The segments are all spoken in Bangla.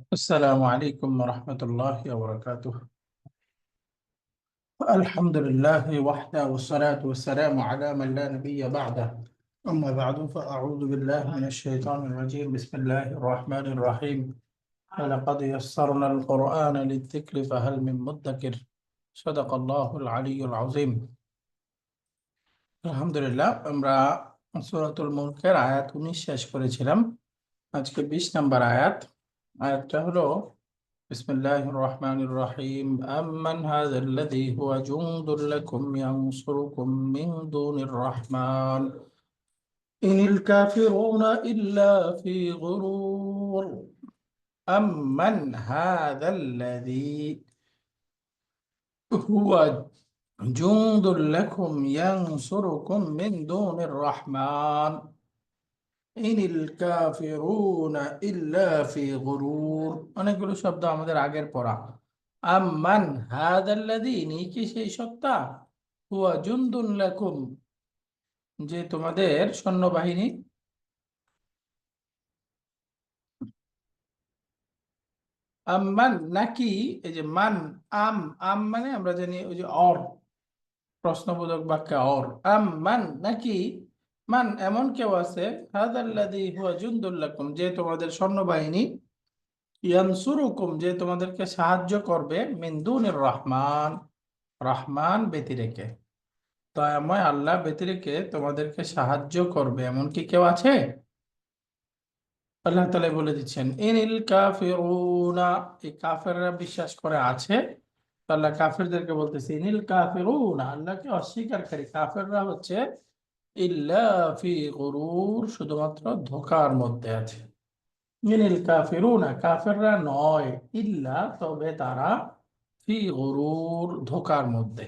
السلام عليكم ورحمة الله وبركاته. الحمد لله وحده والصلاة والسلام على من لا نبي بعده. أما بعد فأعوذ بالله من الشيطان الرجيم. بسم الله الرحمن الرحيم. ولقد يسرنا القرآن للذكر فهل من مدكر. صدق الله العلي العظيم. আলহামদুলিল্লাহ, আমরা সূরাতুল মুলকের আয়াত 19 শেষ করেছিলাম। আজকে 20 নম্বর আয়াত। আয়াতটা হলো بسم الله الرحمن الرحيم. أمن هذا الذي هو جند لكم ينصركم من دون الرحمن إن الكافرون إلا في غرور. أمن هذا الذي هو جند لكم ينصركم من دون الرحمن ইনিল কাফিরুনা ইল্লা ফি গুরুর। অনেকগুলো শব্দ আমাদের আগের পড়া। আম্মান হাদাল্লাযী, ইনি কি সেই সত্তা, হুয়া জুনদুন লাকুম, যে তোমাদের সৈন্যবাহিনী, আম্মান নাকি, এই যে মান, আম আম মানে আমরা জানি ওই যে অর, প্রশ্নবোধক বাক্যে অর। আম্মান নাকি, মান এমন কেউ আছে, হাদাল্লাযী হুয়া জুনদুল লাকুম, যে তোমাদের সৈন্যবাহিনী, ইয়ানসুরুকুম, যে তোমাদেরকে সাহায্য করবে, মিন দুনির রহমান, রহমান ব্যতিরেকে, দয়াময় আল্লাহ ব্যতিরেকে তোমাদেরকে সাহায্য করবে, এমন কি কেউ আছে? আল্লাহ তাআলা বলে দিচ্ছেন ইনিল কাফিরুনা, এই কাফেররা বিশ্বাস করে আছে। তো আল্লাহ কাফেরদেরকে বলতেছে ইনিল কাফিরুনা, আল্লাহকে অস্বীকারী কাফেররা হচ্ছে ইল্লা ফি গুরুর, শুধুমাত্র ধোঁকার মধ্যে আছে। ইনিল কাফিরুনা, কাফেররা নয়, ইল্লা তবে তারা, ফি গুরুর, ধোঁকার মধ্যে।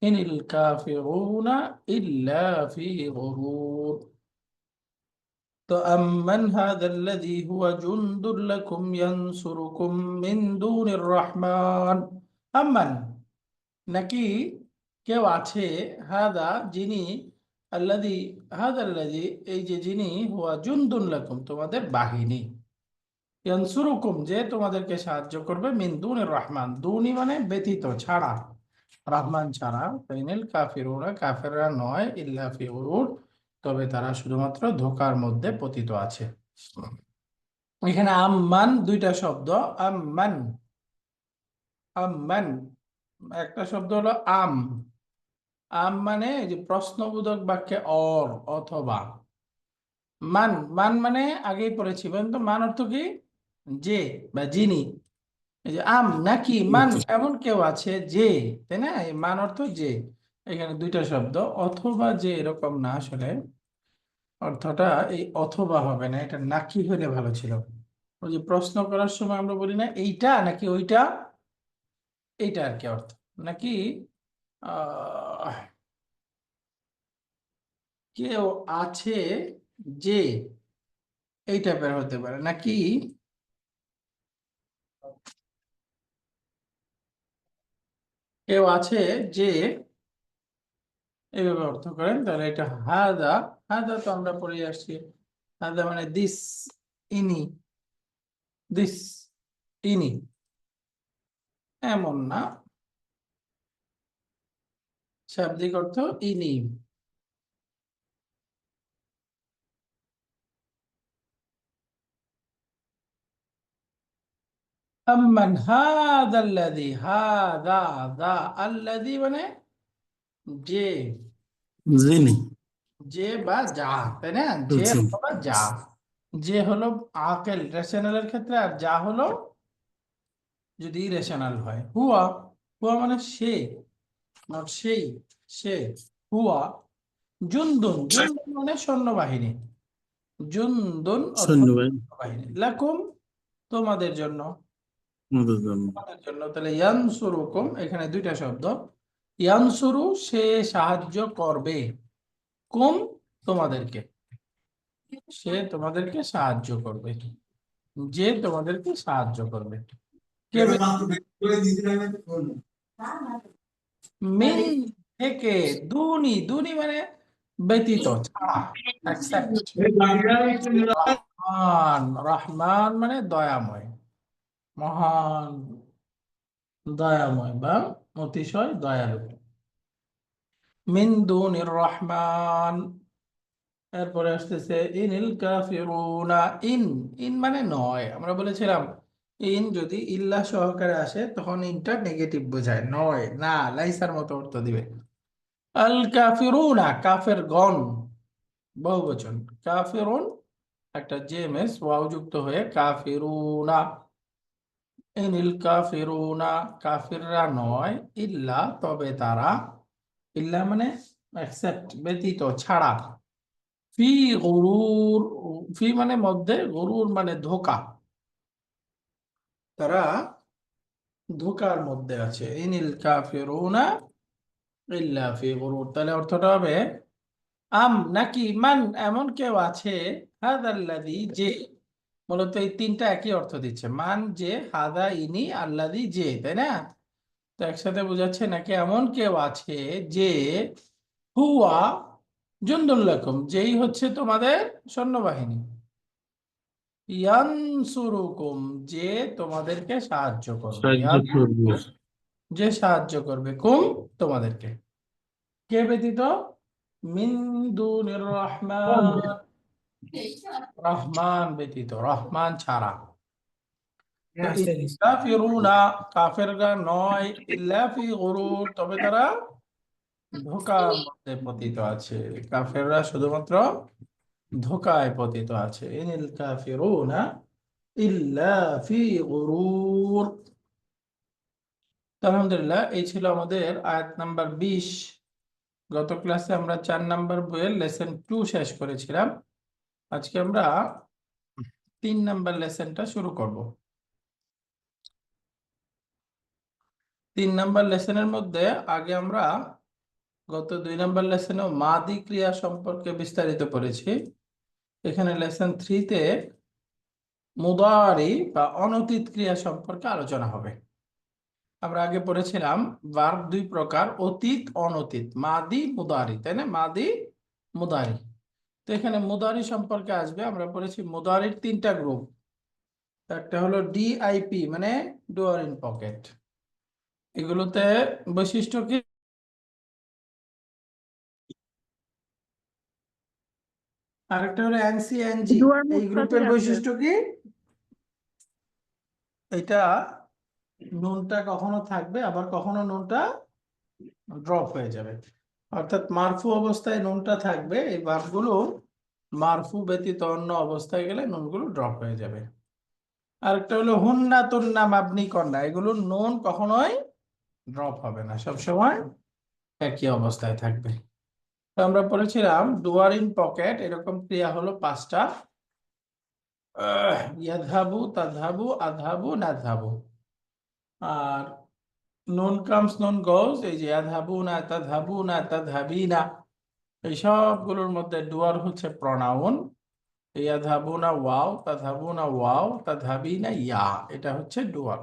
ইনিল কাফিরুনা ইল্লা ফি গুরুর। তো আম্মান হাযাল্লাযী হুয়া জুনদুল লাকুম ইয়ানসুরুকুম মিন দুনির রহমান। আম্মান নাকি কেউ আছে, হাদা যিনি, আল্লাযী হাযাল্লাযী এই যে যিনি, হুয়া জুনদুল লাকুম তোমাদের বাহিনী, ইয়ানসুরুকুম যে তোমাদেরকে সাহায্য করবে, মিন দুনির রহমান, দুনি মানে ব্যতীত, ছাড়া, রহমান ছাড়া। ফাইনাল কাফিরুনা, কাফেররা নয়, ইল্লা ফি গুরুর, তবে তারা শুধুমাত্র ধোঁকার মধ্যে পতিত আছে। এখানে আম্মান দুইটা শব্দ। আম্মান, আম্মান একটা শব্দ হলো আম। আম মানে এই যে প্রশ্নবোধক বাক্যে অর, অথবা। মান, মান মানে আগেই পড়েছি, বলেন তো মান অর্থ কি? যে বা যিনি। এই যে আম নাকি, মান এমন কেউ আছে যে, তাই না? এই মান অর্থ যে। এখানে দুইটা শব্দ, অথবা যে, এরকম না, আসলে অর্থটা এই অথবা হবে না, এটা নাকি হলে ভালো ছিল। ওই যে প্রশ্ন করার সময় আমরা বলি না এইটা নাকি ওইটা, এইটা আর কি অর্থ। নাকি আহ কেউ আছে যে, এই টাইপের হতে পারে। নাকি কেউ আছে যে, এইভাবে অর্থ করেন তাহলে এটা হাদা। হাদা তো আমরা পড়ে আসছি, হাদা মানে দিস, ইনি, দিস, ইনি, এমন না, শাব্দিক অর্থ ইনি। আম্মান হাদাল্লাযী, হাদা, দা, আল্লাযী মানে যে, যিনি, যে বা যা, তাই না? যে বুঝছি। অথবা যা। যে হলো আকেল, রেশনালের ক্ষেত্রে, আর যা হলো যদি রেশনাল হয়। হুয়া, হুয়া মানে সে, নট সেই, সে। হুয়া জুনদুন, জুনদুন মানে সৈন্যবাহিনী, জুনদুন অর্থ সৈন্যবাহিনী সৈন্যবাহিনী, লাকুম তোমাদের জন্য, আমাদের জন্য। তোমাদের জন্য। তাহলে ইয়ানসুরুকুম, এখানে দুইটা শব্দ। ইয়ানসুরু সে সাহায্য করবে, কুম তোমাদেরকে, সে তোমাদেরকে সাহায্য করবে, যে তোমাদেরকে সাহায্য করবে। কে মিন থেকে, দুনি, দুনি মানে ব্যতীত, ছাড়া, except। রহমান, রহমান মানে দয়াময়। মহান দয়াময় বা অতিশয় দয়ালু। মিন দুনির রহমান, এরপরে আসতেছে ইনিল কাফিরুনা। ইন, ইন মানে নয়। আমরা বলেছিলাম ইন যদি ইল্লা সহকারে আসে তখন ইনটা নেগেটিভ বোঝায়, নয় না, লাইসার মতো অর্থ দিবে। আল কাফিরুনা কাফের গণ, বহুবচন। কাফিরুন একটা জেএমএস ওয়াও যুক্ত হয়ে কাফিরুনা। ইনিল কাফিরুনা কাফিররা নয়, ইল্লা তবে তারা, ইল্লা মানে এক্সেপ্ট ব্যতীত ছাড়া, ফি গরুর, ফি মানে মধ্যে, গরুর মানে ধোঁকা, তারা ধোঁকার মধ্যে আছে। ইনিল কাফিরুনা ইল্লা ফি গরুর, তাহলে অর্থটা হবে আম নাকি মান এমন কেউ আছে, হাদাল্লাযী যে, মূলত এই তিনটা একই অর্থ দিচ্ছে, মান যে, হাদা ইনি, আল্লাযী যে, তাই না? তো একসাথে বোঝাচ্ছে নাকি এমন কেউ আছে যে, হুয়া জুনদুল লাকুম যেই হচ্ছে তোমাদের সৈন্যবাহিনী, ইয়ানসুরুকুম যে তোমাদেরকে সাহায্য করবে, সাহায্য করবে। যে সাহায্য করবে, কুম তোমাদেরকে, কে ব্যতীত? মিন দুনির রহমান, রহমান ব্যতীত, রহমান ছাড়া। তো ইনিল কাফিরুনা কাফেররা নয়, ইল্লা ফি গুরুর তবে তারা ধোঁকার মধ্যে পতিত আছে। কাফেররা শুধুমাত্র ধোঁকায় পতিত আছে। ইনিল কাফিরুনা ইল্লা ফি গুরুর। তো আলহামদুলিল্লাহ, এই ছিল আমাদের আয়াত নাম্বার 20। গত ক্লাসে আমরা 4 নাম্বার বইয়ের লেসন 2 শেষ করেছিলাম। আজকে আমরা 3 নাম্বার লেসনটা শুরু করব। 3 নাম্বার লেসনের মধ্যে আগে আমরা গত 2 নাম্বার লেসনেও মাদি ক্রিয়া সম্পর্কে বিস্তারিত পড়েছি। এখানে লেসন 3-তে মুদারি বা অনতীত ক্রিয়া সম্পর্কে আলোচনা হবে। আমরা আগে পড়েছিলাম ভার্ব 2 প্রকার, অতীত অনতীত, মাদি মুদারি, তাই না? মাদি মুদারি। তো এখানে মুদারি সম্পর্কে আসবে। আমরা পড়েছি মুদারির 3টা গ্রুপ। একটা হলো ডিআইপি মানে ডুয়ার ইন পকেট, এগুলোতে বৈশিষ্ট্য কি? আরেকটা হলো এনসিএনজি, দুয়ার এই মুখ গ্রুপের সাথেই আছে। বৈশিষ্ট্য কি? এটা নুনটা কখনো থাকবে, আবার কখনো নুনটা ড্রপ হয়ে যাবে। অর্থাৎ মারফু অবস্থায় নুনটা থাকবে, এই ভার্বগুলো মারফু ব্যতীত অন্য অবস্থায় গেলে নুনগুলো ড্রপ হয়ে যাবে। আরেকটা হলো হুন্না তুন্না মাবনি কন্যা, এগুলো নুন কখনোই ড্রপ হবে না, সবসময় একই অবস্থায় থাকবে। তো আমরা পড়েছিলাম ডুয়ার ইন পকেট, এরকম ক্রিয়া হলো 5টা। ইয়াদহাবু, তাদহাবু, আদহাবু, নাদহাবু। আর নুন কামস নুন গোজ, এই যে ইয়াদহাবু না, তাদহাবু না, তাদহাবি না, এই সবগুলোর মধ্যে ডুয়ার হচ্ছে প্রনাউন। ইয়াদহাবু না ওয়াও, তাদহাবু না ওয়াও, তাদহাবি না ইয়া, এটা হচ্ছে ডুয়ার।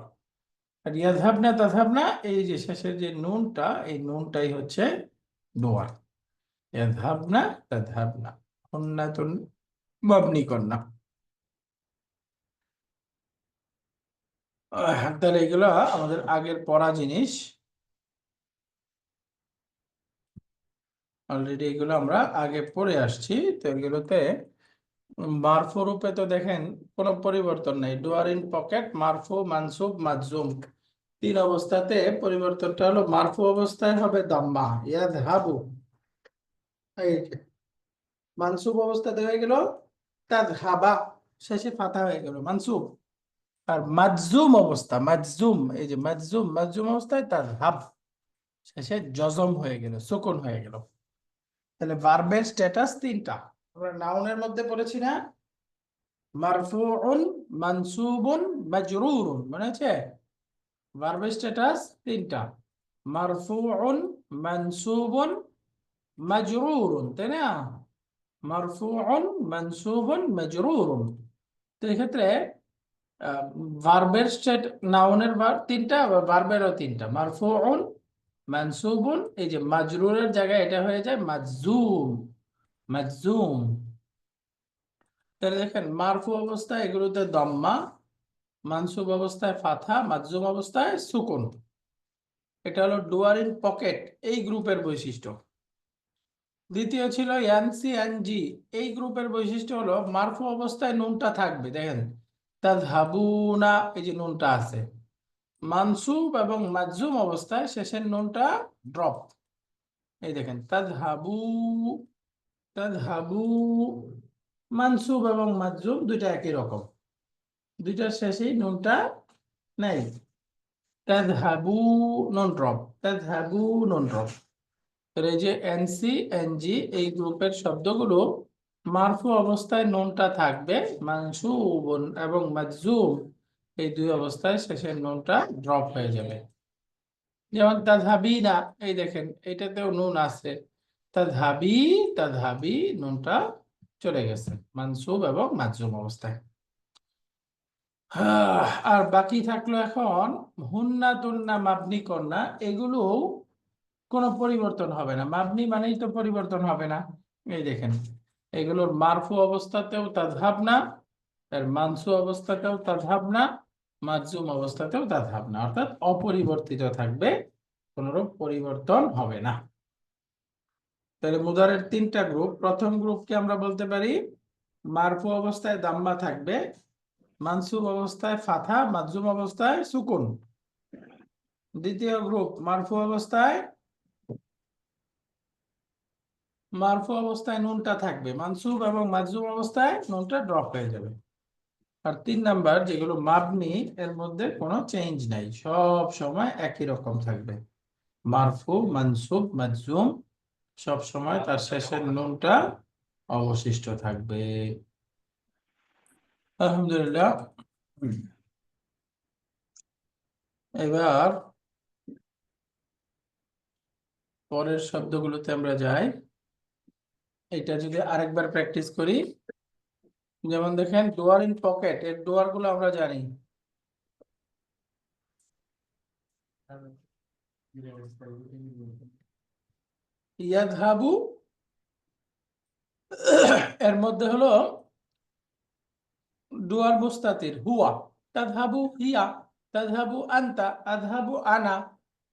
আর ইয়াদহাব না, তাদহাব না, এই যে শেষের যে নুনটা, এই নুনটাই হচ্ছে ডুয়ার। ইয়াদহাব না, তাদহাব না, হুন্নাতুন মাবনি কন্যা। তাহলে এগুলো আমাদের আগের পড়া জিনিস, অলরেডি এগুলো আমরা আগে পড়ে আসছি। তো এগুলোতে মারফু রূপে তো দেখেন কোনো পরিবর্তন নেই, ডুয়ার ইন পকেট, মারফু, মানসুব, মাজজুম, 3 অবস্থাতে পরিবর্তনটা হলো মারফু অবস্থায় হবে দাম্মা ইয়াদহাবু, এই যে। মানসুব অবস্থাতে হয়ে গেল তাদহাবা, শেষে ফাতা হয়ে গেল মানসুব। আর মাজজুম অবস্থা, মাজজুম, এই যে মাজজুম, মাজজুম অবস্থায় তাদহাব, শেষে জজম হয়ে গেল, সুকুন হয়ে গেল। তাহলে ভার্বের স্ট্যাটাস 3টা। আমরা নাউনের মধ্যে পড়েছি না, মারফুউন, মানসুবুন, মাজরুরুন, মনে আছে? ভার্বের স্ট্যাটাস 3টা, মারফুউন, মানসুবুন, মাজরুরুন, তাই না? মারফুউন, মানসুবুন, মাজরুরুন। তো এক্ষেত্রে ভার্বের স্টেট, নাউনের ভার্ব 3টা, আবার ভার্বেরও 3টা, মারফুউন, মানসুবুন, এই যে মাজরুরের জায়গায় এটা হয়ে যায় মাজজুম, মাজজুম। তাহলে দেখেন মারফু অবস্থা এগুলোতে দম্মা, মানসুব অবস্থায় ফাথা, মাজজুম অবস্থায় সুকুন। এটা হলো ডুয়ার ইন পকেট, এই গ্রুপের বৈশিষ্ট্য। দ্বিতীয় ছিল ইয়ানসি এনজি, এই গ্রুপের বৈশিষ্ট্য হলো মারফু অবস্থায় নুনটা থাকবে। দেখেন তাযহাবুনা, এই যে নুনটা আছে। মানসুব এবং মাজজুম অবস্থায় শেষের নুনটা ড্রপ। এই দেখেন তাযহাবু, তাযহাবু। মানসুব এবং মাজজুম দুইটা একই রকম, দুইটার শেষেই নুনটা নেই। তাযহাবু নন ড্রপ, তাযহাবু নন ড্রপ। এই যে এনসি এনজি এই গ্রুপের শব্দগুলো মারফু অবস্থায় নুনটা থাকবে, মানসুব এবং মাজজুম এই দুই অবস্থায় শেষের নুনটা ড্রপ হয়ে যাবে। যেমন তাযহাবিনা, এই দেখেন এটাতেও নুন আছে। তাযহাবি, তাযহাবি নুনটা চলে গেছে মানসুব এবং মাজজুম অবস্থায়। আর বাকি থাকলো এখন হুন্না, তুন্না, মাবনি, কন্যা, এগুলো কোনো পরিবর্তন হবে না। মাবনি মানেই তো পরিবর্তন হবে না। এই দেখেন এগুলোর মারফু অবস্থাতেও তাযহাবনা, এর মানসু অবস্থাতেও তাযহাবনা, মাজজুম অবস্থাতেও তাযহাবনা, অর্থাৎ অপরিবর্তিত থাকবে, কোনোরূপ পরিবর্তন হবে না। তাহলে মুদারের তিনটা গ্রুপ। প্রথম গ্রুপকে আমরা বলতে পারি মারফু অবস্থায় দাম্মা থাকবে, মানসুব অবস্থায় ফাথা, মাজজুম অবস্থায় সুকুন। দ্বিতীয় গ্রুপ মারফু অবস্থায়, মারফু অবস্থায় নুনটা থাকবে, মানসুব এবং মাজজুম অবস্থায় নুনটা ড্রপ হয়ে যাবে। আর তিন নাম্বার যেগুলো মাবনি, এর মধ্যে কোনো চেঞ্জ নাই, সব সময় একই রকম থাকবে। মারফু, মানসুব, মাজজুম সব সময় তার শেষের নুনটা অবশিষ্ট থাকবে। আলহামদুলিল্লাহ। এবার পরের শব্দগুলোতে আমরা যাই। এটা যদি আরেকবার প্র্যাকটিস করি, যেমন দেখেন ডুয়ার ইন পকেট, এর ডুয়ার গুলো আমরা জানি। ইয়াযহাবু, এর মধ্যে হলো ডুয়ার মুস্তাতির হুয়া। তাযহাবু হিয়া, তাযহাবু আনতা, আযহাবু আনা,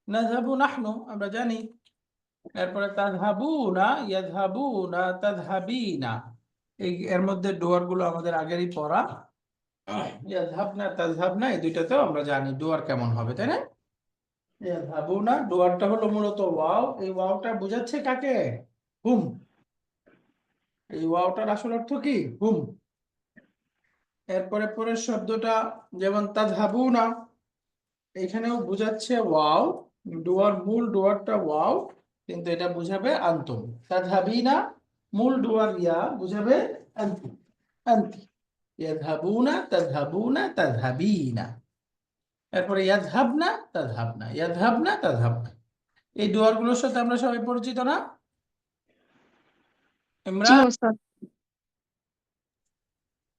নাযহাবু নাহনু, আমরা জানি। এরপরে তাযহাবুনা, ইয়াযহাবুনা, তাযহাবিনা, এই এর মধ্যে ডুয়ার গুলো আমাদের আগেরই পড়া। ইয়াযহাবনা, তাযহাবনা, এই দুইটাতেও আমরা জানি ডুয়ার কেমন হবে, তাই না? ইয়াযহাবুনা ডুয়ারটা হলো মূলত ওয়াও, এই ওয়াওটা বোঝাচ্ছে কাকে? হুম। এই ওয়াওটার আসল অর্থ কি? হুম। এরপরে পরের শব্দটা যেমন তাযহাবুনা, এখানেও বোঝাচ্ছে ওয়াও, ডুয়ার মূল ডুয়ারটা ওয়াও, কিন্তু এটা বুঝাবে আনতুম। তাযহাবিনা মূল ডুয়ার ইয়া, বুঝাবে আনতি, আনতি। ইয়াযহাবুনা, তাযহাবুনা, তাযহাবিনা। এরপরে ইয়াযহাবনা, তাযহাবনা, ইয়াযহাবনা, তাযহাবনা। এই ডুয়ার গুলোর সাথে আমরা সবাই পরিচিত না? জি ইমরান, ওস্তাদ।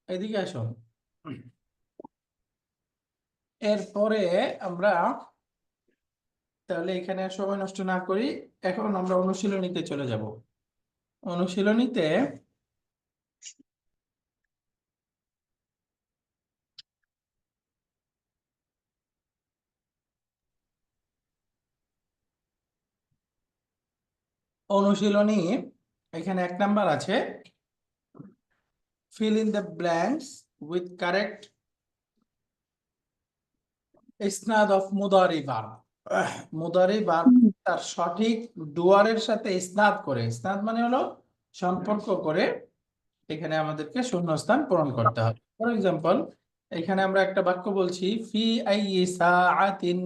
এদিকে আসো। এরপরে আমরা তাহলে এখানে আর সময় নষ্ট না করি, এখন আমরা অনুশীলনীতে চলে যাব। অনুশীলনীতে অনুশীলনী এখানে 1 নাম্বার আছে, fill in the blanks with correct isnad of mudari verb. মুদারি ভার্ব তার সঠিক ডুয়ারের সাথে ইসনাদ করে, ইসনাদ মানে হলো সম্পর্ক করে, এখানে আমাদেরকে শূন্যস্থান পূরণ করতে হবে। ফর এক্সাম্পল, এখানে আমরা একটা বাক্য বলছি, ফি আইয়ি সাআতিন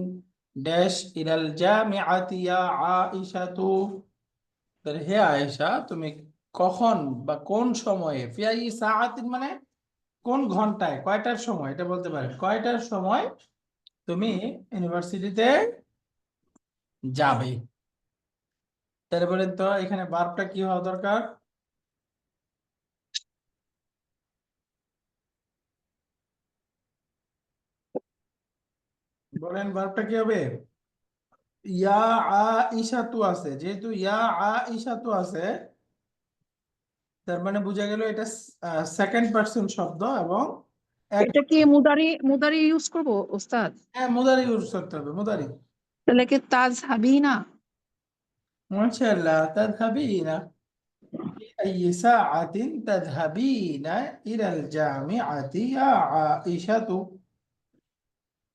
ড্যাশ ইলাল জামিআতি ইয়া আয়েশাতু। তাহলে হে আয়েশা, তুমি কখন বা কোন সময়ে, ফি আইয়ি সাআতিন মানে কোন ঘন্টায়, কয়টার সময়, এটা বলতে পারেন কয়টার সময় তুমি ইউনিভার্সিটিতে যাবে। তাহলে বলেন তো এখানে ভার্বটা কি হওয়া দরকার? বলেন ভার্বটা কি হবে? ইয়া আইশাতু আছে, যেহেতু ইয়া আইশাতু আছে, তার মানে বোঝা গেল এটা সেকেন্ড পারসন শব্দ এবং এক- এটা কি মুদারি মুদারি ইউজ করবো ওস্তাদ? হ্যাঁ, মুদারি ইউজ করতে হবে, মুদারি। তাহলে কি তাজহাবিনা? মাশাআল্লাহ, তাযহাবিনা في أي ساعة تذهبين إلى الجامعة يا عائشة।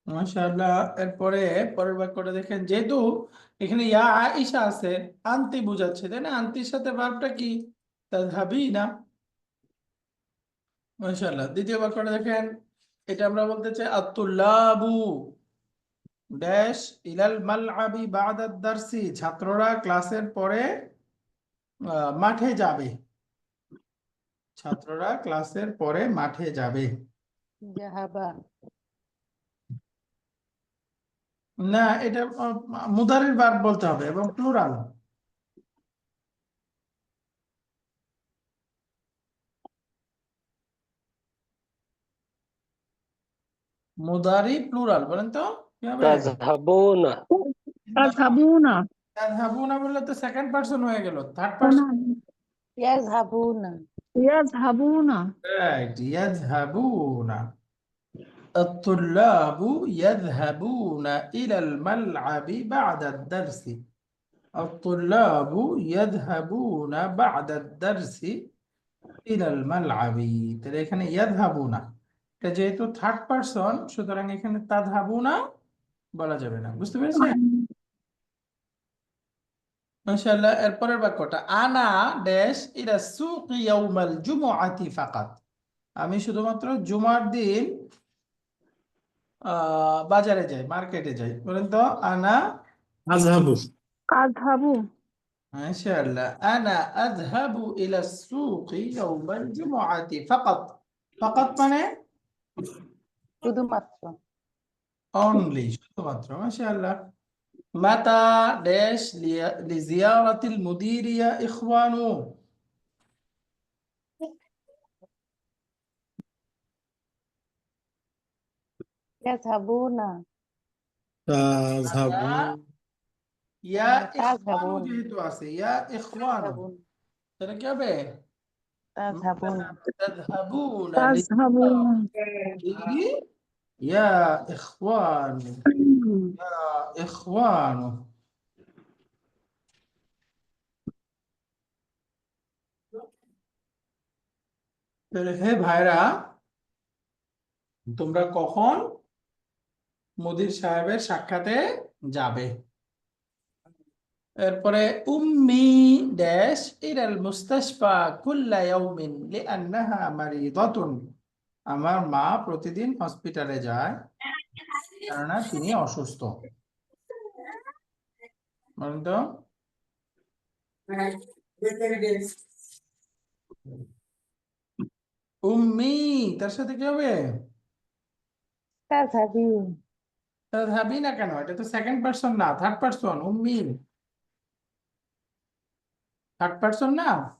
মাশাআল্লাহ। এরপরে পরের বাক্যটা দেখেন, যেহেতু এখানে ইয়া আয়েশা আছে, আনতি বোঝাচ্ছে, তাই না? আনতির সাথে ভার্বটা কি? তাযহাবিনা। মাশাআল্লাহ। দ্বিতীয় বাক্যটা দেখেন, এটা আমরা বলতে চাই আত-তুল্লাবু ড্যাশ ইলাল মালআবি বা'দা দারসি, ছাত্ররা ক্লাসের পরে মাঠে যাবে। ছাত্ররা ক্লাসের পরে মাঠে যাবে। জাহাবা। না, এটা মুদারির ভার্ব বলতে হবে এবং প্লুরাল। মুদারি প্লুরাল বলেন তো কি হবে? তাযহাবুনা। তাজহাবুনা। তাযহাবুনা বললে তো সেকেন্ড পারসন হয়ে গেল, থার্ড পারসন। ইয়াযহাবুনা। ইয়াজহাবুনা। রাইট, ইয়াযহাবুনা। الطلاب يذهبون إلى الملعب بعد الدرس. الطلاب يذهبون بعد الدرس إلى الملعب. তাহলে এখানে ইয়াযহাবুনা, এটা যেহেতু থার্ড পারসন, সুতরাং এখানে তাযহাবুনা বলা যাবে না। বুঝতে পেরেছেন? মাশাআল্লাহ। এরপরের বাক্যটা, আনা ড্যাশ ইলা সুকি ইয়াউমাল জুমআতি ফাকাত। আমি শুধুমাত্র জুমার দিন বাজারে যাই, মার্কেটে যাই। বলেন তো, আনা। আযহাবু। আযহাবু। মাশাআল্লাহ। আনা আযহাবু ইলা সুকি ইয়াউমাল জুমআতি ফাকাত। ফাকাত মানে শুধুমাত্র। অনলি, শুধুমাত্র। মাশাআল্লাহ। মাতা ড্যাশ লিজিয়ারাতিল মুদিরিয়া ইখওয়ানু। ইয়াযহাবুনা। তাযহাবু। ইয়া ইখওয়ানু তাযহাবুন। যেহেতু আছে, ইয়া ইখওয়ানু, তাযহাবুন। তাহলে কি হবে? তাযহাবুনা। تذهبون তাজহাবুনা। يا إخوان، يا إخوان। তাহলে হে ভাইরা, তোমরা কখন মুদির সাহেবের সাক্ষাতে যাবে? এরপরে উম্মি ড্যাশ ইলাল মুস্তাশফা কুল্লা ইয়াউমিন লিআন্নাহা মারিদাতুন। আমার মা প্রতিদিন হসপিটালে যায় কেননা তিনি অসুস্থ। বলেন তো, উম্মি তার সাথে কি হবে? তাযহাবিন। তাযহাবি না কেন? এটা তো সেকেন্ড পারসন না, থার্ড পারসন। উম্মি থার্ড পারসন না?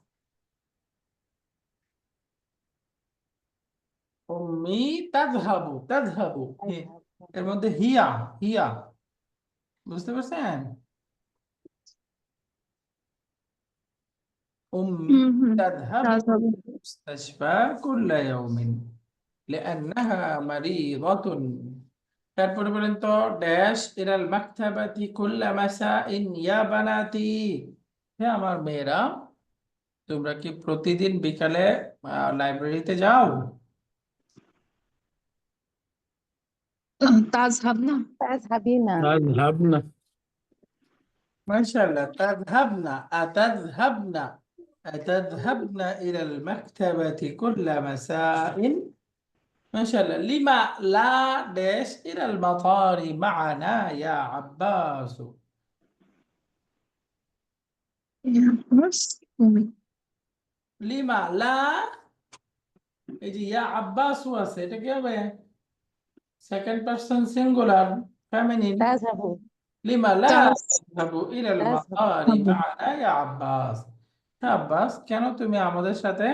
উম্মি তাযহাবু, তাযহাবু এর মধ্যে হিয়া, হিয়া। বুঝতে পারছেন? উম্মি তাযহাবু তাজহাবু। মুস্তাশফা কুল্লা ইয়াউমিন লিআন্নাহা মারিদাতুন। তারপরে বলেন তো, ড্যাশ ইলাল মাকতাবাতি কুল্লা মাসাইন ইয়া বানাতি। হ্যাঁ আমার মেয়েরা, তোমরা কি প্রতিদিন বিকালে লাইব্রেরিতে যাও? তাজহাবনা। তাযহাবিনা। তাযহাবনা। মাশাআল্লাহ। তাযহাবনা, আতাযহাবনা, আতাযহাবনা ইলাল মাকতাবাতি কুল্লা মাসাইন। মাশাআল্লাহ। লিমা লা ড্যাশ ইলাল মাতারি মা'ানা ইয়া আব্বাস। লিমা লা, এই যে ইয়া আব্বাসু আছে, এটা কি হবে? Second person singular, feminine. তাযহাবু। লিমা লা তাজ তাযহাবু ইলাল তাযহাবু। মাতারি মা'ানা ইয়া আব্বাস। হ্যাঁ আব্বাস, কেন তুমি আমাদের সাথে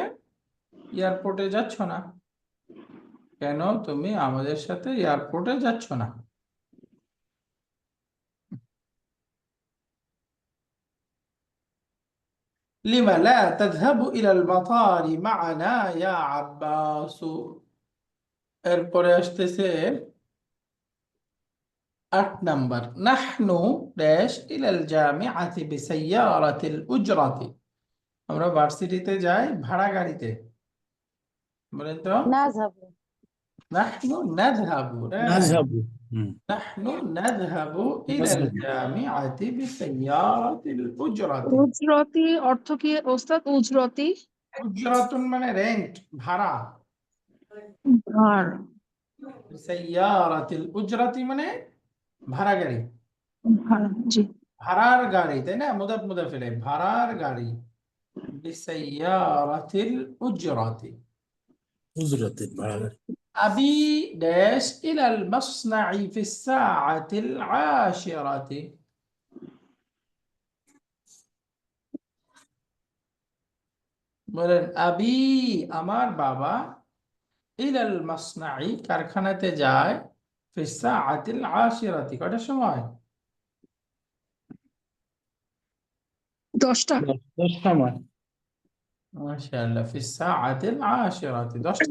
এয়ারপোর্টে যাচ্ছ না? কেন তুমি আমাদের সাথে এয়ারপোর্টে যাচ্ছ না? লিমা লা তাযহাবু ইলাল মাতারি মা'ানা ইয়া আব্বাস। এরপরে আসতেছে 8 নাম্বার, নাহনু ড্যাশ ইলাল জামিআতি বিসাইয়ারাতিল উজরাতি। আমরা ভার্সিটিতে যাই ভাড়া গাড়িতে। বলেন তো। নাযহাবু নাহনু নাযহাবু, নাযহাবু। নাহনু নাযহাবু ইলাল জামিআতি বিসাইয়ারাতিল উজরাতি। উজরতি অর্থ কি ওস্তাদ? উজরতি উজরাতুন মানে রেন্ট, ভাড়া। ভার বিসাইয়ারাতিল উজরাতি মানে ভাড়া গাড়ি, ভাড়া, জি। ভাড়ার গাড়ি, তাই না? মুদাফ মুদাফ ইলাইহি, ভাড়ার গাড়ি। বিসাইয়ারাতিল উজরাতি। হুজরাতের ভাড়া। أبي داش إلى المصنع في الساعة العاشرة। বলেন আবি, আমার বাবা, ইলাল মাসনাই কারখানাতে যায়, ফি সাআতিল আশিরাতি কয়টার সময়? 10টা। 10টার সময়। মাশাআল্লাহ, ফি সাআতিল আশিরাতি 10টা।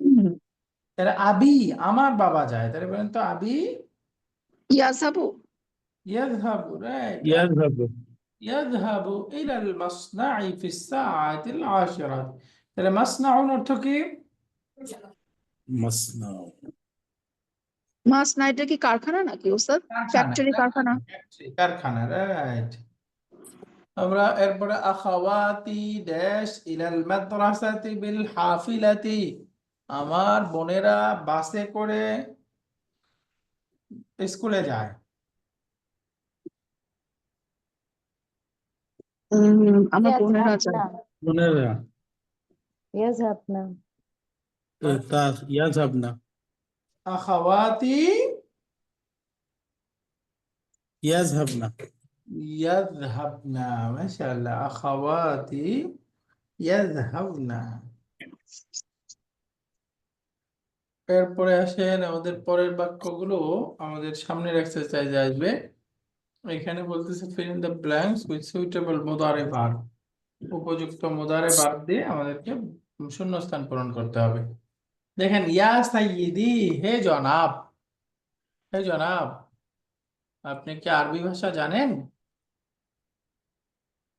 তাহলে আবি আমার বাবা যায়, তাহলে বলেন তো আবি ইয়াজাবু ইয়াযহাবু, রাইট, ইয়াযহাবু। ইয়াযহাবু ইলাল মাসনাই ফি সাআতিল আশিরাতি। তাহলে মাসনাউন অর্থ কি? মাসনা। মাস নাইটে কি কারখানা নাকি ওস্তাদ? কারখানা, ফ্যাক্টরি, কারখানা। কারখানা, রাইট। আমরা এরপরে আখাওয়াতি ড্যাশ ইলাল মাদ্রাসাতি বিল হাফিলাতি। আমার বোনেরা বাসে করে স্কুলে যায়। আমার বোনেরা যায়। ইয়াযহাবনা বোনেরা। ইয়াযহাবনা তা ইয়াযহাবনা। আখাওয়াতি ইয়াযহাবনা। ইয়াযহাবনা, মাশাআল্লাহ, আখাওয়াতি ইয়াযহাবনা। এরপরে আসেন আমাদের পরের বাক্যগুলো, আমাদের সামনের এক্সারসাইজে আসবে। এখানে বলতেছে fill in the blanks with suitable মুদারে ভার্ব। উপযুক্ত মুদারে ভার্ব দিয়ে আমাদেরকে শূন্যস্থান পূরণ করতে হবে। দেখেন, ইয়া সাইয়্যিদি, হে জনাব, হে জনাব। আপনি কি আরবি ভাষা জানেন?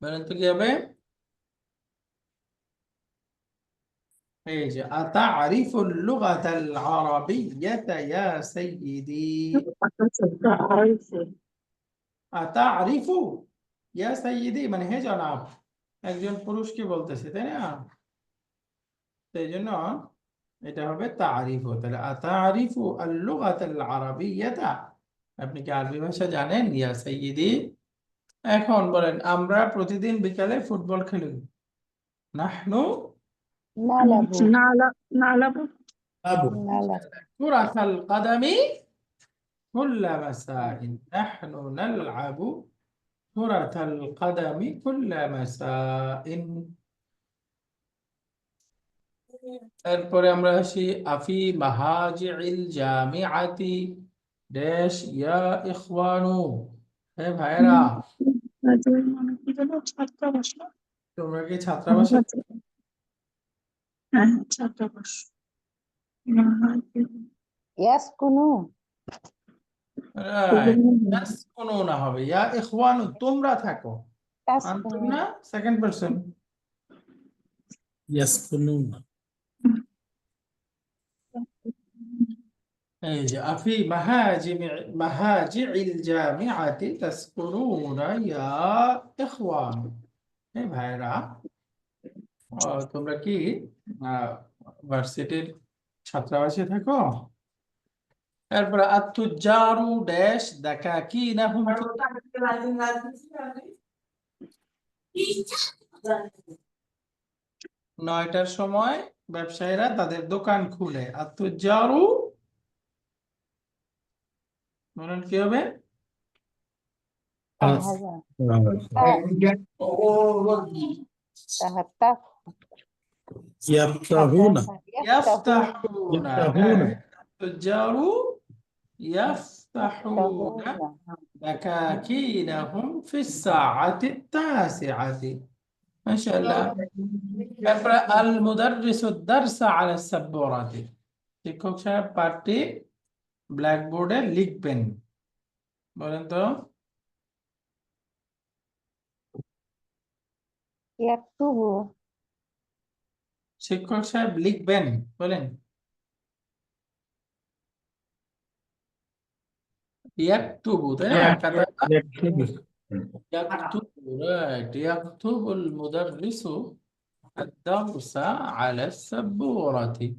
বলেন তো কি হবে? এই যে আতা'রিফুল লুগাতাল আরাবিয়্যাতা ইয়া সাইয়্যিদি। আতা'রিফু ইয়া সাইয়্যিদি মানে হে জনাব, একজন পুরুষকে বলতেছে, তাই না? সেই জন্য এটা হবে তারিফ। তাহলে আতারিফু আল লুগাতাল আরাবিয়্যাতা, আপনি কি আরবি ভাষা জানেন? ইয়া সাইয়্যিদি। এখন বলেন, আমরা প্রতিদিন বিকালে ফুটবল খেলি। নাহনু নালাবু নালাবু আবু। নালাবু কুরাতাল কাদামি কুল্লা মাসাইন। নাহনু নালআবু কুরাতাল কাদামি কুল্লা মাসাইন। এরপরে আমরা আসি আফি মাহাজিল জামিআতি ড্যাশ ইয়া ইখওয়ানু। হে ভাইরা, মানে কি যেন ছাত্রাবাস না? তোমরা কি ছাত্রাবাসে? হ্যাঁ, ছাত্রাবাস। ইয়াসকুনু রাইট, ইয়াসকুনুনা হবে, ইয়া ইখওয়ানু তোমরা থাকো। আনতুম তাসকুনু না সেকেন্ড পারসন। ইয়াসকুনুনা। এই যে আফি মাহাজিল জামিআতি তাসকুনুনা ইয়া ইখওয়ান। হে ভাইরা, তোমরা কি ভার্সিটির ছাত্রাবাসে থাকো? এরপরে আত্তুজারু ড্যাশ দাকাকিনাহুম। 9টার সময় ব্যবসায়ীরা তাদের দোকান খুলে। আত্তুজারু বলেন কি হবে? তাহাজা তাহাত্তা ইয়াফতাহুনা। ইয়াফতাহুনা, ইয়াফতাহুনা। আত্তুজারু ইয়াফতাহুনা দাকাকিনাহুম ফিস সাআতি التاسعة। মাশাআল্লাহ। তারপরে আল মুদাররিসু দারসা আলা সাব্বুরাতি। শিক্ষক সাহেব পাঠটি ব্ল্যাকবোর্ডে লিখবেন। বলেন তো। ইয়াকতুবু শিক্ষক সাহেব লিখবেন, বলেন। ইয়াকতুবু, তাই না? কাতাবা يكتب ইয়াকতুবু, রাইট। ইয়াকতুবুল মুদাররিসু আদ-দারসা আলা সাব্বুরাতি।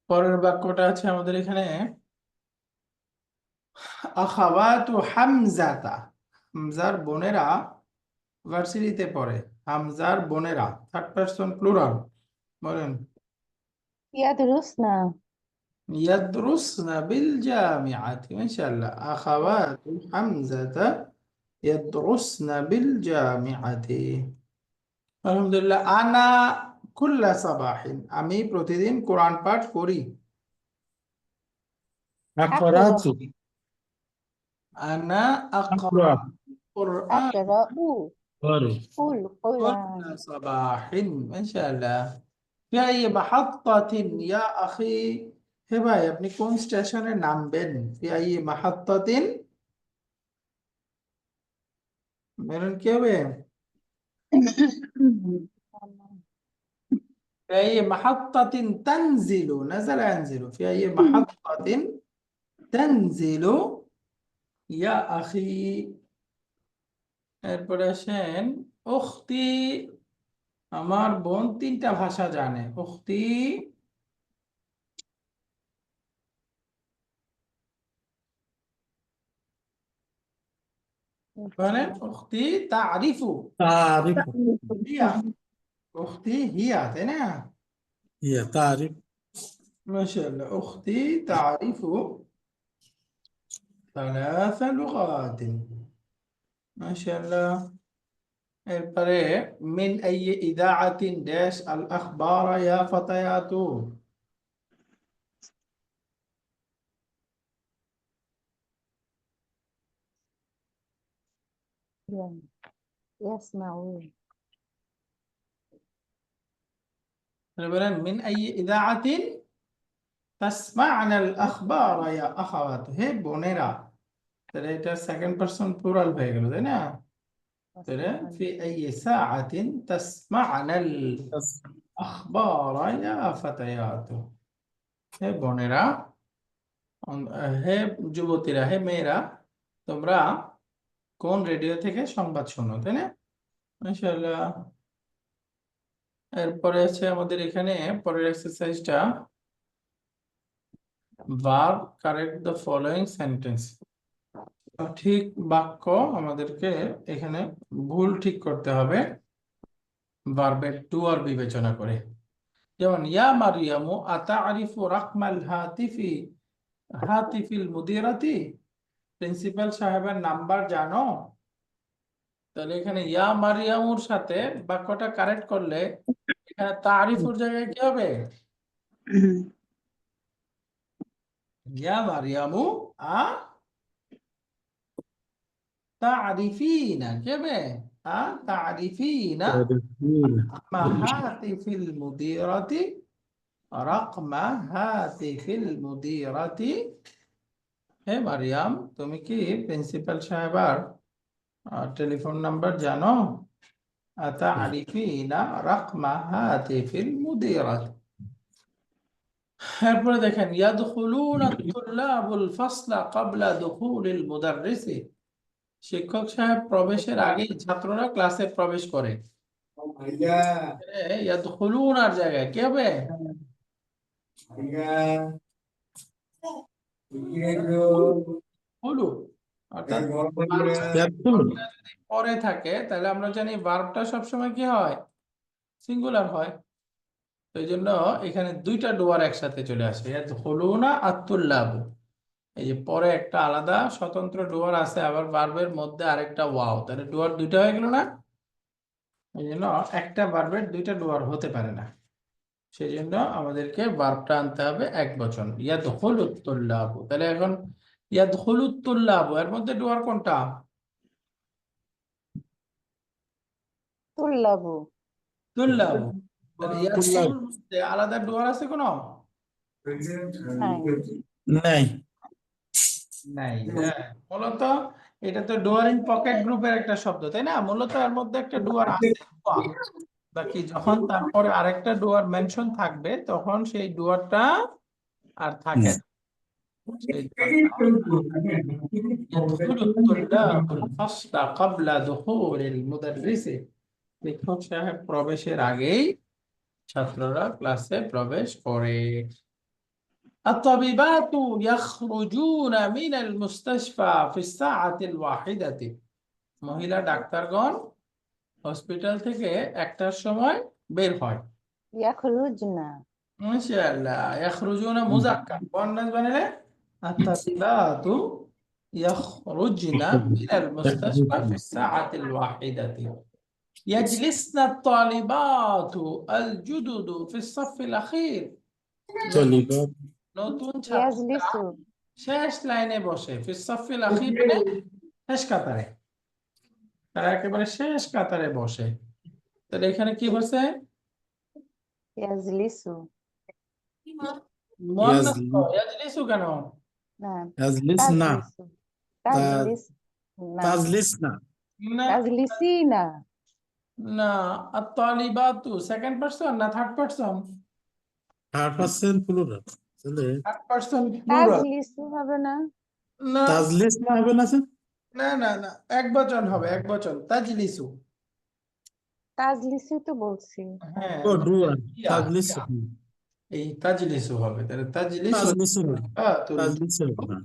পরের বাক্যটা আছে আমাদের এখানে, আখাওয়াতু হামজাতা, হামজার বোনেরা ভার্সিটিতে পড়ে। হামজার বোনেরা, থার্ড পারসন প্লুরাল, বলেন। ইয়াদরুসনা ইয়াদরুসনা বিল জামিআতি, মাশাআল্লাহ। আখাওয়াতু হামজাতা ইয়াদরুসনা বিল জামিআতি। আলহামদুলিল্লাহ। আনা কুল্লা সাবাহিন, আমি প্রতিদিন কোরআন পাঠ করি। أقرأت আনা আকরা أقرأ কুরআন আকরাউ أقرأ কুল কুরআন كل صباح، ما شاء الله। في أي محطة يا أخي؟ হে ভাই, আপনি কোন স্টেশনে নামবেন? في أي محطة বলেন, কি হবে? في أي محطة تنزل، نزل ينزل، في أي محطة تنزل يا أخي। এরপরে আসেন, উখতি, আমার বোন তিনটা ভাষা জানে। উখতি, বলেন। উখতি তারিফু, تعرف হিয়া, উখতি হিয়া, তাই না? هي تعرف মাশাআল্লাহ। উখতি তারিফু ثلاث لغات، মাশাআল্লাহ। এরপরে মিন আই ইদাআতিন ড্যাশ আল আখবার ইয়া ফাতায়াতু। ইয়াসমাউন বলেন, মিন আই ইদাআতিন তাসমা'না আল আখবার ইয়া আখাওয়াতু, হে বোনেরা। তাহলে এটা সেকেন্ড পারসন প্লুরাল হয়ে গেল, তাই না? তাহলে ফি আই সাআতিন তাসমা'না আল আখবার ইয়া ফাতায়াতু, হে বোনেরা, হে যুবতীরা, হে মেয়েরা, তোমরা কোন রেডিও থেকে সংবাদ শোনো, তাই না? মাশাআল্লাহ। এরপরে আছে আমাদের এখানে পরের এক্সারসাইজটা, verb correct the following sentence. ঠিক বাক্য আমাদেরকে এখানে ভুল ঠিক করতে হবে ভার্বের টু আর বিবেচনা করে। যেমন, ইয়া মারিয়ামু আতারিফু রাকমাল হাতিফিল মুদিরাতি, প্রিন্সিপাল সাহেবের নাম্বার জানো? তাহলে এখানে ইয়া মারিয়ামুর সাথে বাক্যটা কারেক্ট করলে এখানে তারিফুর জায়গায় কি হবে? ইয়া মারিয়ামু আ তারিফিনা, কি হবে? আ তারিফিনা تعرفين হাতিফিল মুদিরাতি, রাকমা হাতিফিল মুদিরাতি। হে মারিয়াম, তুমি কি প্রিন্সিপাল সাহেবার টেলিফোন নাম্বার জানো? আতারিফিনা রাকমা হাতিফিল মুদিরাতি। এরপরে দেখেন, ইয়াদখুলুনা তুল্লাবুল ফাসলা ক্বাবলা দুখুলিল মুদাররিসি, শিক্ষক সাহেব প্রবেশের আগেই ছাত্ররা ক্লাসে প্রবেশ করে। ইয়াদখুলুনার জায়গায় কি হবে? হুলু, অর্থাৎ يدخل পরে থাকে, তাহলে আমরা জানি ভার্বটা সবসময় কি হয়? সিঙ্গুলার হয়। তো এই জন্য এখানে দুইটা ডুয়ার একসাথে চলে আসে, ইয়াদখুলুনা আত-তুল্লাবু। এই যে পরে একটা আলাদা স্বতন্ত্র ডুয়ার আছে, আবার ভার্বের মধ্যে আরেকটা ওয়াও, তাহলে ডুয়ার দুইটা হয়ে গেল না? এই জন্য একটা ভার্বের দুইটা ডুয়ার হতে পারে না, সেই জন্য আমাদেরকে ভার্বটা আনতে হবে এক বচন, ইয়াদখুলুত তুল্লাবু। তাহলে এখন ইয়াদখুলুত তুল্লাবু এর মধ্যে ডুয়ার কোনটা? তুল্লাবু তুল্লাবু। তাহলে ইয়াদখুলুর তুল্লাবু। মধ্যে আলাদা ডুয়ার আছে কোনো? নাই। নাই। নাই। হ্যাঁ, মূলত এটা তো ডুয়ার ইন পকেট গ্রুপের একটা শব্দ, তাই না? মূলত এর মধ্যে একটা ডুয়ার আছে, ডুয়া। বাকি যখন তারপরে আরেকটা ডুয়ার মেনশন থাকবে তখন সেই ডুয়ারটা আর থাকে না। সেই ডুয়ারটা يدخل الطلاب الفصل قبل دخول المدرس। শিক্ষক সাহেব প্রবেশের আগেই ছাত্ররা ক্লাসে প্রবেশ করে। الطبيبات يخرجون من المستشفى في الساعة الواحدة। মহিলা ডাক্তারগণ হসপিটাল থেকে একটার সময় বের হয়। ইয়াখরুজনা। মাশাআল্লাহ। يخرجون মুযাক্কার মুয়ান্নাস বানালে الطبيبات يخرجن من المستشفى في الساعة الواحدة। يجلسن الطالبات الجدد في الصف الأخير। তলিবাত। নতুন ছাত্ররা ইয়াজলিসু। শেষ লাইনে বসে। في الصف الأخير মানে শেষ কাতারে, তারা একেবারে শেষ কাতারে বসে। তাহলে এখানে কি বসে? ইয়াজলিসু। মুয়ান্নাস তো, ইয়াজলিসু কেন? না। তাজলিস না। তাজলিসু। তাজলিস না। তাজলিস না। না তাজলিসিনা। না, আত-তালিবাতু সেকেন্ড পারসন না third person? Third person plural. তাহলে থার্ড পারসন প্লুরাল। তাজলিসু হবে না? না তাজলিস না হবে না স্যার? না না না, এক বচন হবে, এক বচন। তাজলিসু। তাজলিসু তো বলছি। হ্যাঁ, ও ডুয়ার। ইয়া, তাজলিস। ইয়া। এই তাজলিসু হবে। তাহলে তাজলিসু তাজলিস হবে। তালিবাতুল তাজলিস হবে না।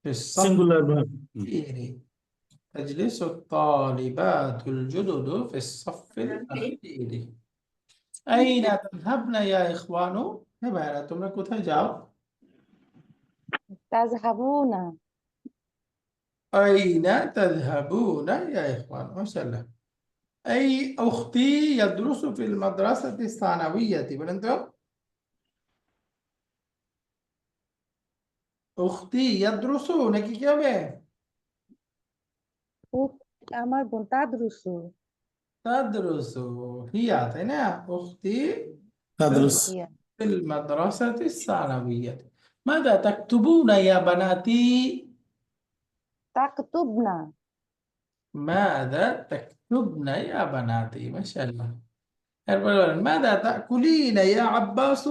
ফিস সিঙ্গুলার ভার্ব। সাফফি। تجلس الطالبات الجدد في الصف الأخير। أين تذهبن يا إخوان؟ হে ভাইরা, তোমরা কোথায় যাও? তাজহাবুনা। أين تذهبون يا إخوان؟ ما شاء الله. أي أختي يدرس في المدرسة الثانوية. বলেন তো, أختي يدرس নাকি কি হবে? আমার বোন তাদরুসু। تدرس هي، তাই না? أختي তাদরুস। ইয়া। في المدرسة الثانوية. ماذا تكتبون يا بناتي؟ তাকতুবনা। ماذا تكتبن يا بناتي؟ ما شاء الله. এরপরে বলেন, ماذا تأكلين يا عباس؟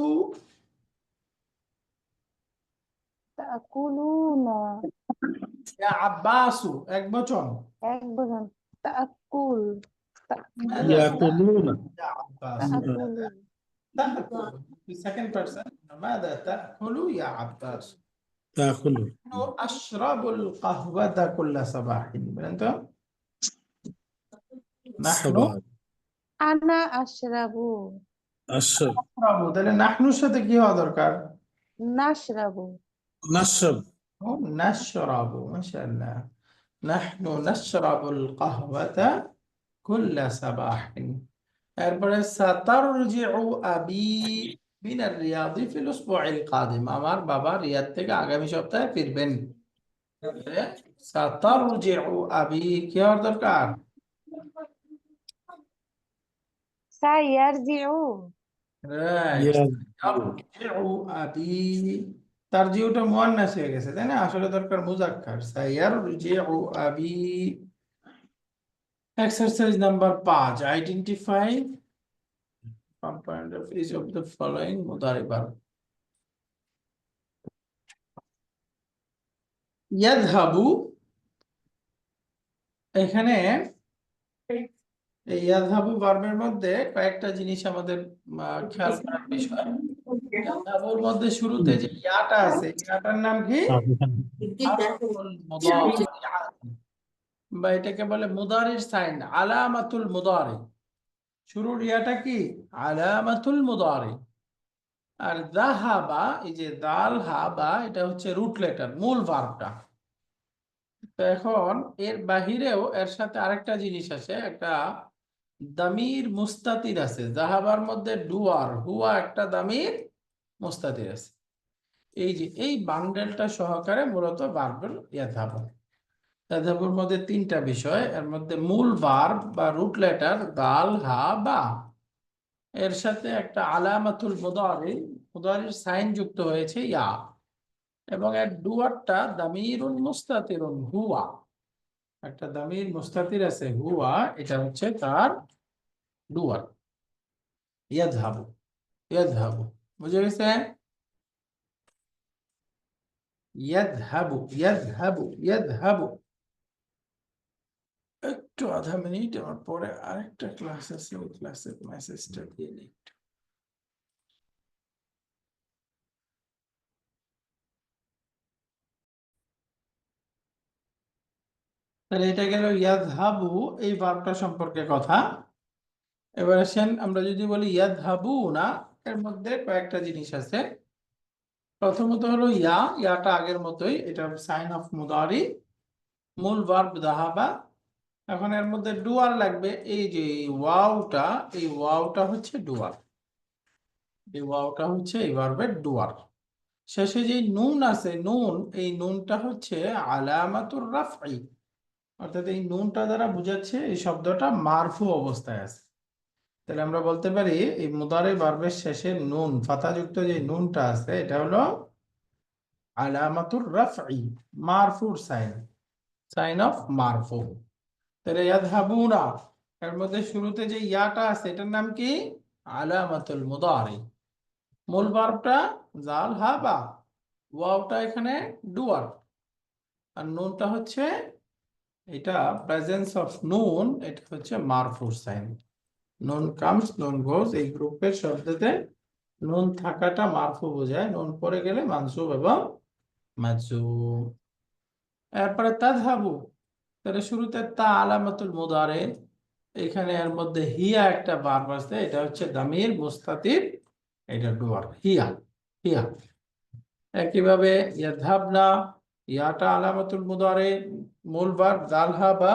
তাকুলুনা। يا عباس এক বচন। এক বচন। তাকুল। ماذا ইয়াকুলুনা। يا عباس؟ তাকুলু। تأكل في second person. ماذا تأكل يا عباس؟ তাকুলু। أشرب القهوة كل صباح. বলেন তো, نحن সাবাহ। আনা আশরাবু। আশরাব। نشرب। তাহলে নাহনুর সাথে কি হওয়া দরকার? নাশরাবু। নাশরাব। نشرب. ما شاء الله. نحن نشرب القهوة كل صباح. এরপরে সাতারজিউ আবি মিনার রিয়াদি ফিল উসবুইল কাদিম। আমার বাবা রিয়াদ থেকে আগামী সপ্তাহে ফিরবেন। সাতারজিউ আবি কি হওয়ার দরকার? সায়ারজিউ। রাইট। সায়ারজিউ আবি। তারজিউটা মুয়ান্নাস হয়ে গেছে, তাই না? আসলে দরকার মুজাক্কার। সায়ারজিউ আবি। Exercise number 5, identify component of each of the following mudari verb. ইয়াযহাবু, এখানে এই ইয়াযহাবু ভার্বের মধ্যে কয়েকটা জিনিস আমাদের খেয়াল করার বিষয়। ইয়াযহাবুর মধ্যে শুরুতে যে ইয়াটা আছে, ইয়াটার নাম কি? হারফুল মুদারি, বা এটাকে বলে মুদারির সাইন, আলামাতুল মুদারি। শুরুর ইয়াটা কি? আলামাতুল মুদারি। আর যাহাবা, এই যে দাল হাবা, এটা হচ্ছে রুট লেটার, মূল ভার্বটা। তো এখন এর বাহিরেও এর সাথে আরেকটা জিনিস আছে, একটা দামির মুস্তাতির আছে। যাহাবার মধ্যে ডুয়ার হুয়া একটা দামির মুস্তাতির আছে। এই যে এই বান্ডেলটা সহকারে মূলত ভার্বের ইয়াযহাবু। ইয়াযহাবুর মধ্যে তিনটা বিষয়, এর মধ্যে মূল ভার্ব বা রুট লেটার দাল হা বা, এর সাথে একটা আলামাতুল মুদারি, মুদারির সাইন যুক্ত হয়েছে ইয়া, এবং এর ডুয়ারটা দামিরুন মুস্তাতিরুন হুয়া, একটা দামির মুস্তাতির আছে হুয়া, এটা হচ্ছে তার ডুয়ার। ইয়াযহাবু, ইয়াযহাবু, বুঝে গেছে? ইয়াযহাবু, ইয়াযহাবু, ইয়াযহাবু। একটু আধা মিনিট, আমার পরে আরেকটা ক্লাস আছে, ওই ক্লাসের মেসেজটা দিয়ে নিই। তাহলে এটা গেল ইয়াযহাবু এই ভার্বটা সম্পর্কে কথা। এবার আসেন আমরা যদি বলি ইয়াযহাবুনা, এর মধ্যে কয়েকটা জিনিস আছে। প্রথমত হলো ইয়াটা আগের মতোই, এটা সাইন অফ মুদারি, মূল ভার্ব যাহাবা। এখন এর মধ্যে ডুয়ার লাগবে, এই যে ওয়াওটা, এই ওয়াওটা হচ্ছে ডুয়ার, এই ওয়াওটা হচ্ছে এই ভার্বের ডুয়ার। শেষে যে নুন আছে, নুন, এই নুনটা হচ্ছে আলামাতুর রাফঈ, অর্থাৎ এই নুনটা দ্বারা বোঝাচ্ছে এই শব্দটা মারফু অবস্থায় আছে। তাহলে আমরা বলতে পারি এই মুদারি ভার্বের শেষে নুন, ফাতাযুক্ত যে নুনটা আছে, এটা হলো আলামাতুর রাফঈ, মারফুর সাইন, সাইন অফ মারফু। তাহলে ইয়াযহাবুনা, এর মধ্যে শুরুতে যে ইয়াটা আছে এটার নাম কি? আলামাতুল মুদারি। মূল ভার্বটা জাল হাবা, ওয়াওটা এখানে ডুয়ার, আর নুনটা হচ্ছে, এটা প্রেজেন্স অফ নুন, এটা হচ্ছে মারফুর সাইন। নুন কামস নুন গোজ, এই গ্রুপের শব্দতে নুন থাকাটা মারফু বোঝায়, নুন পরে গেলে মানসুব এবং মাজজুম। এরপরে তাযহাবু, তাহলে শুরুতে তা আলামাতুল মুদারে, এখানে এর মধ্যে হিয়া একটা ভার্ব আছে, এটা হচ্ছে দামির মুস্তাতির, এটা ডুয়ার, হিয়া, হিয়া। একইভাবে ইয়াযহাবনা, ইয়াটা আলামাতুল মুদারে, মূল ভার্ব যালহাবা,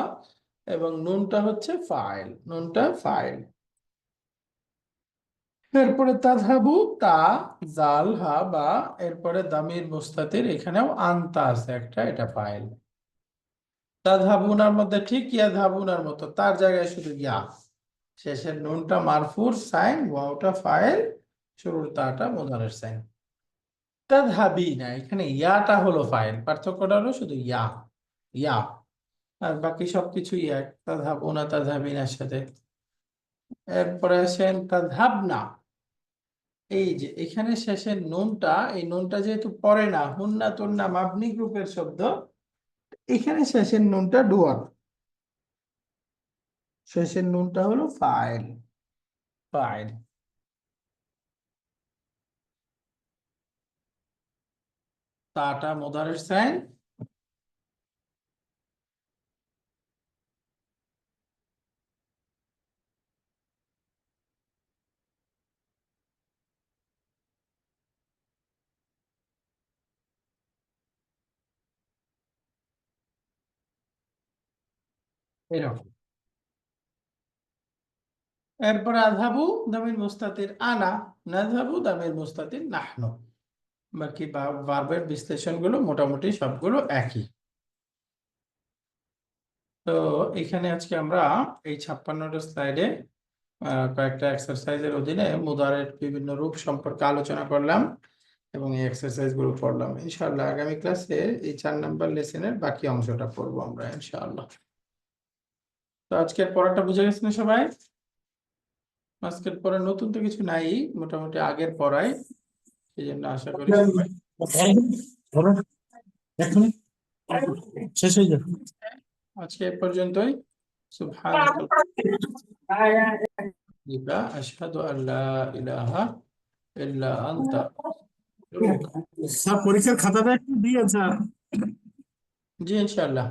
এবং নুনটা হচ্ছে ফাইল, নুনটা ফাইল। এরপরে তাযহাবু, তা জাল হা বা, এরপরে দামির মুস্তাতির, এখানেও আনতা আছে একটা, এটা ফাইল। তাযহাবুনার মধ্যে ঠিক ইয়াযহাবুনার মতো, তার জায়গায় শুধু ইয়া, শেষের নুনটা মারফুর সাইন, ওয়াওটা ফাইল, শুরুর তাটা মুদারের সাইন। তাযহাবিনা, এখানে ইয়াটা হলো ফাইল, পার্থক্যটা হলো শুধু ইয়া, ইয়া, আর বাকি সবকিছু এক, তাযহাবুনা তাযহাবিনার সাথে। এরপরে আসেন তাযহাবনা, এই যে এখানে শেষের নুনটা, এই নুনটা যেহেতু পড়ে না, হুন্না তুন্না মাবনি গ্রুপের শব্দ, এখানে শেষের নুনটা ডুয়ার, শেষের নুনটা হলো ফাইল, ফাইল। তাটা মুদারের সাইন, এরকম। এরপরে আযহাবু দামির মুস্তাতির আনা, নাযহাবু দামির মুস্তাতির নাহনু। বাকি ভার্বের বিশ্লেষণগুলো মোটামুটি সবগুলো একই। তো এখানে আজকে আমরা এই 56টা স্লাইডে কয়েকটা এক্সারসাইজের অধীনে মুদারের বিভিন্ন রূপ সম্পর্কে আলোচনা করলাম এবং এই এক্সারসাইজ গুলো পড়লাম। ইনশাআল্লাহ আগামী ক্লাসে এই 4 নাম্বার লেসনের বাকি অংশটা পড়বো আমরা ইনশাআল্লাহ। তো আজকের পড়াটা বুঝে গেছেন সবাই? আজকের পড়া নতুন তো কিছু নাই, মোটামুটি আগের পড়াই, এই জন্য আশা করি সবাই এখন শেষ হয়ে যাবে। আজকে এ পর্যন্তই। সুবহানাল্লাহ, আশহাদু আল্লা ইলাহা ইল্লা আনতা। পরীক্ষার খাতাটা একটু দিয়েছে। জি ইনশাআল্লাহ।